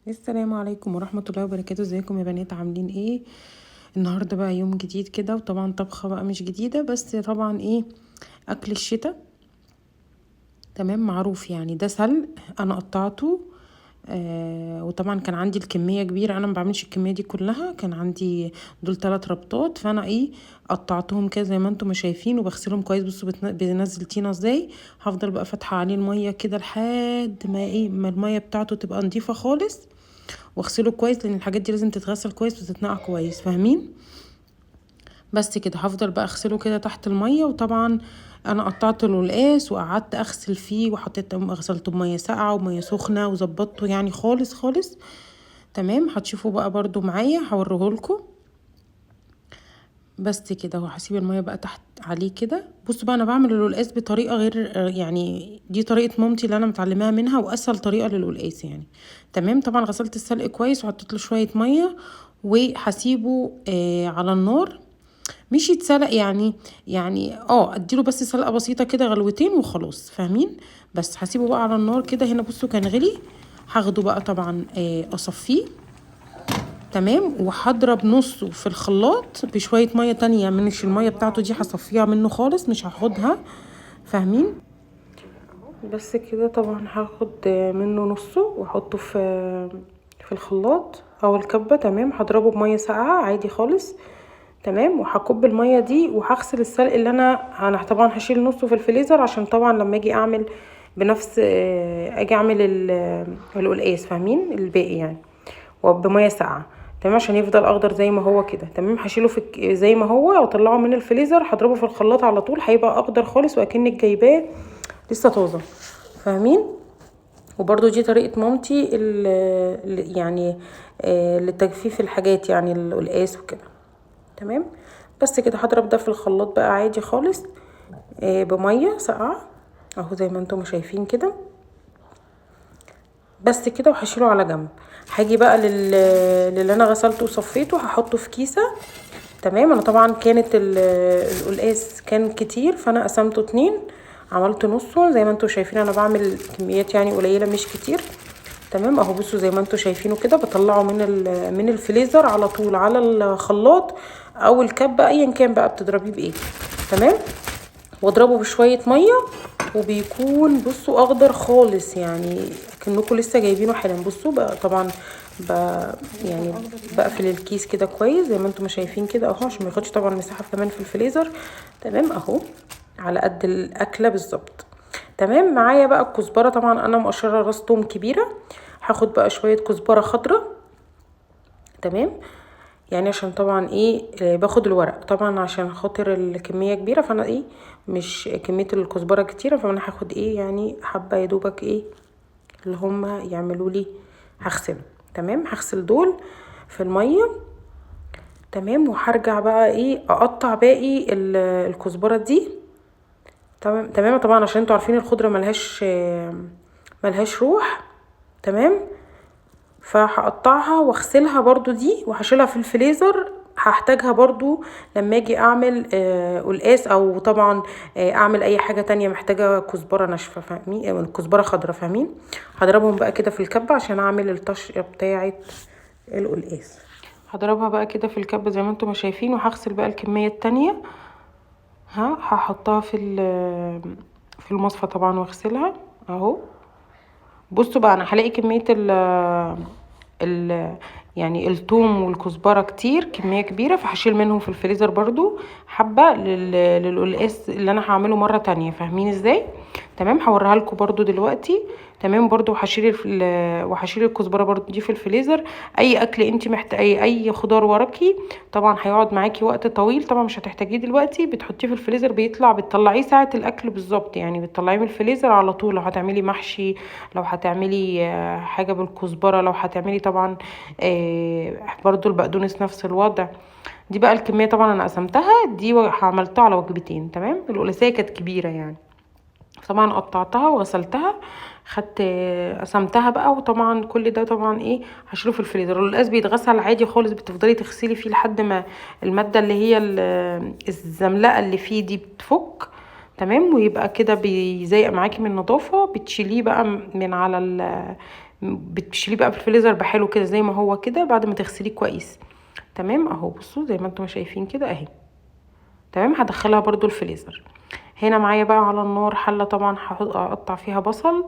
السلام عليكم ورحمة الله وبركاته. ازيكم يا بنات؟ عاملين ايه؟ النهاردة بقى يوم جديد كده، وطبعا طبخة بقى مش جديدة، بس طبعا ايه، اكل الشتاء. تمام، معروف يعني. ده سلق انا قطعته. وطبعا كان عندي الكمية كبيرة، انا ما بعملش الكمية دي كلها، كان عندي دول 3 ربطات، فانا ايه، قطعتهم كده زي ما انتم ما شايفين، وبغسلهم كويس. بصوا بنزل طينة ازاي. هفضل بقى فاتحة عليه المية كده لحد ما ايه، ما المية بتاعته تبقى نضيفة خالص، واغسله كويس، لان الحاجات دي لازم تتغسل كويس وتتنقع كويس، فاهمين؟ بس كده هفضل بقى اغسله كده تحت الميه. وطبعا انا قطعت له القاس وقعدت اغسل فيه، وحطيت غسلته بميه ساقعه وميه سخنه وظبطته يعني خالص خالص. تمام، هتشوفوا بقى برضو معايا، هوريهولكم. بس كده، وهسيب الميه بقى تحت عليه كده. بصوا بقى، انا بعمل القلقاس بطريقه غير، يعني دي طريقه مامتي اللي انا متعلماها منها، واسهل طريقه للقلقاس يعني. تمام، طبعا غسلت السلق كويس وحطيت له شويه ميه، وهسيبه على النار. مش يتسلق يعني اديله بس سلقه بسيطه كده، غلوتين وخلاص، فاهمين؟ بس هسيبه بقى على النار كده. هنا بصوا كان غلي. هاخده بقى طبعا اصفيه. تمام، وهضرب نصه في الخلاط بشويه ميه تانية، مش الميه بتاعته دي هصفيها منه خالص، مش هاخدها، فاهمين؟ بس كده. طبعا هاخد منه نصه واحطه في الخلاط او الكبه. تمام، هضربه بميه ساقعه عادي خالص. تمام، وهكب الميه دي، وهغسل السلق اللي انا طبعا هشيل نصه في الفريزر، عشان طبعا لما اجي اعمل بنفس اجي اعمل القلقاس، فاهمين؟ الباقي يعني وبميه ساقعه. تمام، عشان يفضل اخضر زي ما هو كده. تمام، هشيله زي ما هو، واطلعه من الفريزر، هضربه في الخلاط على طول، هيبقى اخضر خالص واكنك جايباه لسه طازه، فاهمين؟ وبرضو دي طريقه مامتي يعني لتجفيف الحاجات، يعني القلقاس وكده. تمام، بس كده هضرب ده في الخلاط بقى عادي خالص بميه ساقعه اهو زي ما انتم شايفين كده. بس كده، وهشيله على جنب. هاجي بقى للي انا غسلته وصفيته، هحطه في كيسه. تمام، انا طبعا كانت القلقاس كان كتير، فانا قسمته 2، عملت نصه زي ما انتم شايفين. انا بعمل كميات يعني قليله مش كتير. تمام اهو، بصوا زي ما انتم شايفينه كده، بطلعه من الفريزر على طول على الخلاط او الكبه، ايا كان بقى بتضربيه بايه. تمام، واضربه بشويه ميه، وبيكون بصوا اخضر خالص، يعني كأنكم لسه جايبينه حالا. بصوا بقى طبعا ب... يعني بقفل الكيس كده كويس زي ما انتم شايفين كده اهو، عشان ما ياخدش طبعا مساحه كمان في الفريزر. تمام اهو، على قد الاكله بالظبط. تمام، معايا بقى الكزبره. طبعا انا مقشره راس توم كبيره، هاخد بقى شويه كزبره خضراء. تمام، يعني عشان طبعا ايه باخد الورق طبعا عشان خاطر الكميه كبيره، فانا ايه مش كميه الكزبره كتيره، فانا هاخد ايه يعني حبه يا دوبك ايه اللي هم يعملوا لي. هغسل. تمام، هغسل دول في الميه. تمام، وهرجع بقى ايه اقطع باقي الكزبره دي. تمام تمام، طبعا عشان انتوا عارفين الخضره ملهاش روح. تمام، فهقطعها واغسلها برضو دي، وهشيلها في الفريزر. هحتاجها برضو لما اجي اعمل قلقاس، او طبعا اعمل اي حاجة تانية محتاجة كزبرة ناشفة، فاهمين؟ كزبرة خضرا، فاهمين؟ هضربهم بقى كده في الكبة عشان اعمل الطشة بتاعة القلقاس. هضربها بقى كده في الكبة زي ما انتم ما شايفين، وهغسل بقى الكمية التانية. هحطها في المصفى طبعا واغسلها اهو. بصوا بقى، انا هلاقي كمية ال يعني الثوم والكزبره كتير، كميه كبيره، فهشيل منهم في الفريزر برضو حبه للقلقاس اللي انا هعمله مره تانية، فاهمين ازاي؟ تمام، هوريها لكم برضو دلوقتي. تمام، برضو وهشيل الكزبره برضو دي في الفريزر. اي اكل انت محتاجه، اي خضار وراكي طبعا هيقعد معاكي وقت طويل، طبعا مش هتحتاجيه دلوقتي، بتحطيه في الفريزر بتطلعيه ساعه الاكل بالظبط، يعني بتطلعيه من الفريزر على طول. لو هتعملي محشي، لو هتعملي حاجه بالكزبره، لو هتعملي طبعا برضو البقدونس نفس الوضع. دي بقى الكميه طبعا انا قسمتها دي وعملتها على وجبتين. تمام، القلاسيه كانت كبيره يعني، طبعا قطعتها وغسلتها، خدت قسمتها بقى. وطبعا كل ده طبعا ايه هشيله في الفريزر. القلقاس بيتغسل عادي خالص، بتفضلي تغسلي فيه لحد ما الماده اللي هي الزملقه اللي فيه دي بتفك. تمام، ويبقى كده بيزيق معاكي من النظافه، بتشيليه بقى بتشيليه بقى في الفريزر بحاله كده زي ما هو كده بعد ما تغسليه كويس. تمام اهو بصوا زي ما انتم شايفين كده اهي. تمام هدخلها برضو الفريزر. هنا معايا بقى على النار حله، طبعا هقطع فيها بصل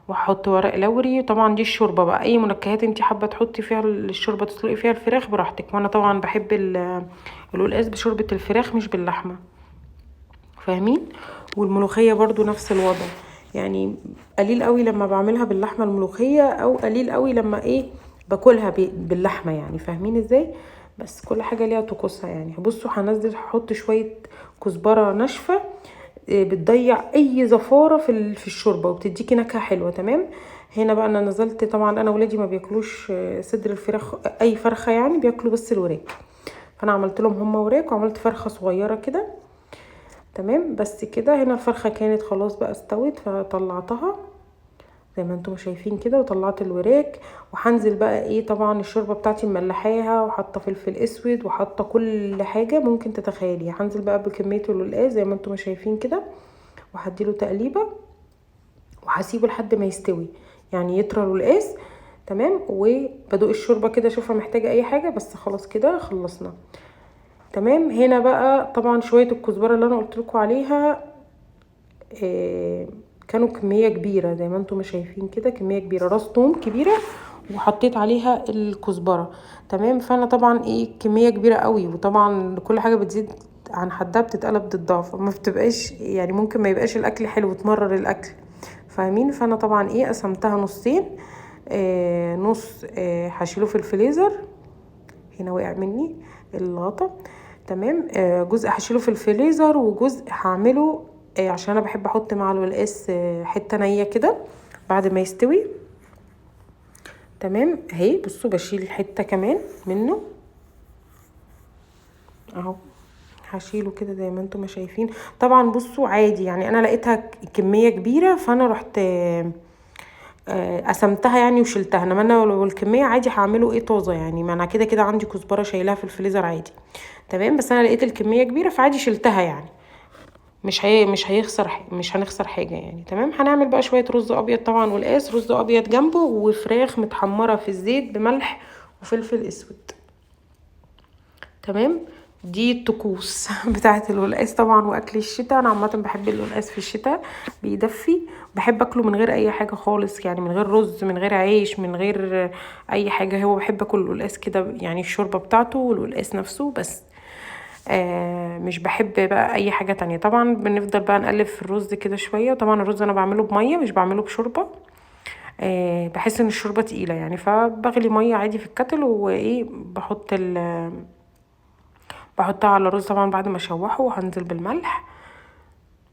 واحط ورق لوري. طبعا دي الشوربه بقى، اي منكهات انت حابه تحطي فيها الشوربه تسلقي فيها الفراخ براحتك، وانا طبعا بحب القلقاس بشوربه الفراخ مش باللحمه، فاهمين؟ والملوخيه برضو نفس الوضع، يعني قليل قوي لما بعملها باللحمه الملوخيه، او قليل قوي لما باكلها باللحمه، يعني فاهمين ازاي؟ بس كل حاجه ليها طقوسها يعني. بصوا هنزل هحط شويه كزبره ناشفه، بتضيع اي زفاره في الشوربه وبتديكي نكهه حلوه. تمام. هنا بقى انا نزلت، طبعا انا ولادي ما بياكلوش صدر الفراخ، اي فرخه يعني، بياكلوا بس الوراك، فانا عملت لهم هم وراك وعملت فرخه صغيره كده. تمام بس كده. هنا الفرخه كانت خلاص بقى استوت فطلعتها زي ما انتم شايفين كده، وطلعت الوراك. وهنزل بقى طبعا الشوربه بتاعتي مملحاها وحاطه فلفل اسود وحاطه كل حاجه ممكن تتخيليها. هنزل بقى بكميه القلقاس زي ما انتم شايفين كده، وهديله تقليبه وهسيبه لحد ما يستوي، يعني يطرى القلقاس. تمام. وبدوق الشوربه كده اشوفها محتاجه اي حاجه، بس خلاص كده خلصنا. تمام. هنا بقى طبعا شويه الكزبره اللي انا قلت لكم عليها، كانوا كميه كبيره زي ما انتم شايفين كده، كميه كبيره، راس توم كبيره وحطيت عليها الكزبره. تمام. فانا طبعا كميه كبيره قوي، وطبعا كل حاجه بتزيد عن حدها بتتقلب ضدها، فما بتبقاش يعني ممكن ما يبقاش الاكل حلو وتمرر الاكل، فاهمين؟ فانا طبعا قسمتها نصين، نص هشيله في الفريزر. هنا وقع مني الغطا. تمام. جزء هشيله في الفريزر وجزء هعمله عشان انا بحب احط مع القلقاس حته نيه كده بعد ما يستوي. تمام اهي. بصوا بشيل حته كمان منه اهو، هشيله كده زي ما انتم شايفين. طبعا بصوا عادي يعني، انا لقيتها كميه كبيره فانا رحت قسمتها يعني وشلتها، انما انا لو الكميه عادي هعمله طازه يعني، ما انا كده كده عندي كزبره شايلها في الفريزر عادي. تمام. بس انا لقيت الكميه كبيره فعادي شلتها يعني، مش هنخسر حاجه يعني. تمام. هنعمل بقى شويه رز ابيض طبعا، والقاس رز ابيض جنبه، وفراخ متحمره في الزيت بملح وفلفل اسود. تمام. دي الطقوس بتاعه القلقاس طبعا. واكل الشتاء، انا عامه بحب القلقاس في الشتاء، بيدفي. بحب اكله من غير اي حاجه خالص يعني، من غير رز، من غير عيش، من غير اي حاجه. هو بحب اكل القلقاس كده يعني، الشوربه بتاعته والقلقاس نفسه بس. مش بحب بقى اي حاجه تانية. طبعا بنفضل بقى نقلب في الرز كده شويه. طبعا الرز انا بعمله بميه مش بعمله بشوربه، بحس ان الشوربه تقيله يعني، فبغلي ميه عادي في الكتل بحطها على الرز طبعا بعد ما اشوحه، وهنزل بالملح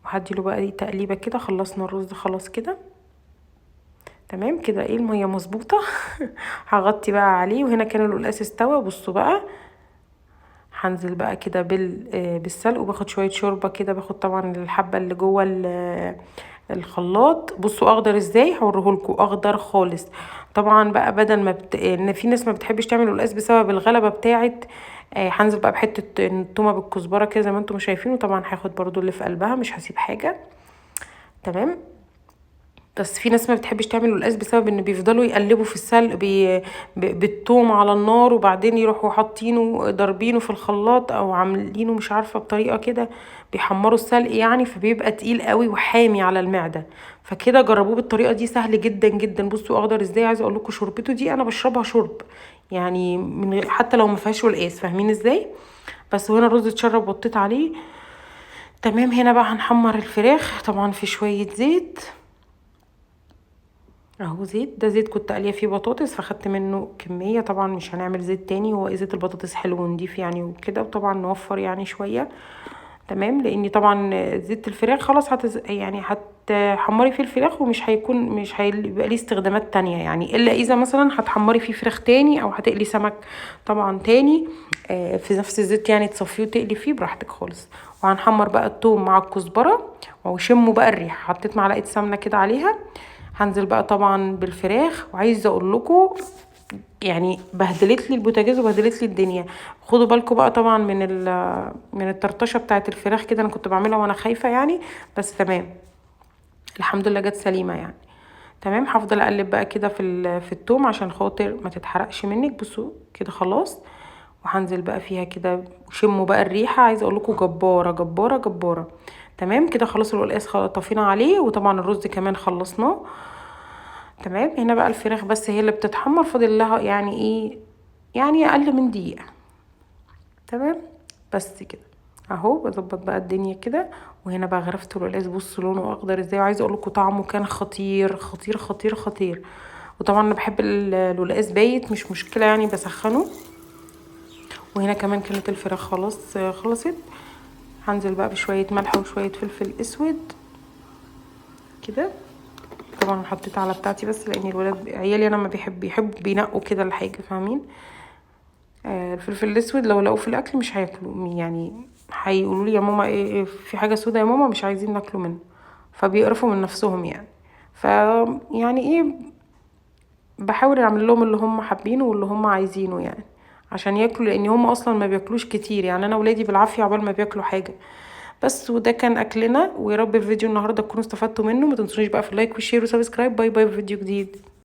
وهديله بقى تقليبه كده. خلصنا الرز خلاص كده. تمام كده. الميه مظبوطه هغطي بقى عليه. وهنا كان القلقاس استوى. بصوا بقى هنزل بقى كده بالسلق، وباخد شويه شوربه كده، باخد طبعا الحبه اللي جوه الخلاط. بصوا اخضر ازاي، هوريهولكوا اخضر خالص. طبعا بقى بدل ما ان في ناس ما بتحبش تعمل قلقاس بسبب الغلبه بتاعه، هنزل بقى بحته التومه بالكزبره كده زي ما انتم شايفين. وطبعا هاخد برضو اللي في قلبها، مش هسيب حاجه. تمام. بس في ناس ما بتحبش تعمل القلقاس بسبب ان بيفضلوا يقلبوا في السلق بالثوم على النار، وبعدين يروحوا حاطينه ضاربينه في الخلاط او عاملينه مش عارفه بطريقه كده، بيحمروا السلق يعني، فبيبقى تقيل قوي وحامي على المعده. فكده جربوه بالطريقه دي، سهل جدا جدا. بصوا اخضر ازاي. عايزه اقول لكم شوربته دي انا بشربها شرب يعني، من غير حتى لو ما فيهاش قلقاس، فاهمين ازاي؟ بس هنا الرز اتشرب وطيت عليه. تمام. هنا بقى هنحمر الفراخ طبعا في شويه زيت اهو. زيت، ده زيت كنت قاليه فيه بطاطس فخدت منه كميه. طبعا مش هنعمل زيت تاني، هو زيت البطاطس حلو ونضيف يعني وكده. وطبعا نوفر يعني شويه. تمام. لاني طبعا زيت الفراخ خلاص يعني هتحمري فيه الفراخ، مش هيبقى ليه استخدامات تانية يعني، الا اذا مثلا هتحمري فيه فراخ تاني او هتقلي سمك طبعا تاني في نفس الزيت يعني، تصفيه وتقلي فيه براحتك خالص. وهنحمر بقى الثوم مع الكزبره وشموا بقى الريحه. حطيت معلقه سمنه كده عليها. هنزل بقى طبعا بالفراخ. وعايزه اقول لكم يعني بهدلت لي البوتاجاز وبهدلت لي الدنيا. خدوا بالكم بقى طبعا من الطرطشه بتاعه الفراخ كده، انا كنت بعملها وانا خايفه يعني، بس تمام الحمد لله جت سليمه يعني. تمام. هفضل اقلب بقى كده في التوم عشان خاطر ما تتحرقش منك. بصوا كده خلاص، وهنزل بقى فيها كده. شموا بقى الريحه، عايزه اقول لكم جباره جباره جباره. تمام كده خلاص. القلقاس طفينا عليه، وطبعا الرز كمان خلصناه. تمام. هنا بقى الفراخ بس هي اللي بتتحمر، فاضل لها يعني ايه، يعني اقل من دقيقه. تمام بس كده اهو. بظبط بقى الدنيا كده. وهنا بقى غرفت القلقاس، بصوا لونه اخضر ازاي. وعايزه اقول لكم طعمه كان خطير خطير خطير خطير. وطبعا انا بحب القلقاس بايت، مش مشكله يعني بسخنه. وهنا كمان كانت الفراخ خلاص خلصت. هنزل بقى بشويه ملح وشويه فلفل اسود كده. طبعا حطيت على بتاعتي بس لان الولاد عيالي انا ما بيحبوا بينقوا كده الحاجه، فاهمين. الفلفل الاسود لو لقوه في الاكل مش هياكلوا، يعني هيقولوا لي يا ماما إيه في حاجه سودا يا ماما، مش عايزين ناكله منه، فبيقرفوا من نفسهم يعني. ف يعني ايه، بحاول اعمل لهم اللي هم حابينه واللي هم عايزينه يعني، عشان ياكلوا، لان هم اصلا ما بياكلوش كتير يعني. انا ولادي بالعافيه عقبال ما بياكلوا حاجه بس. وده كان اكلنا، ويا رب الفيديو النهارده تكونوا استفدتوا منه. ما تنسونيش بقى في اللايك والشير وسبسكرايب. باي باي في فيديو جديد.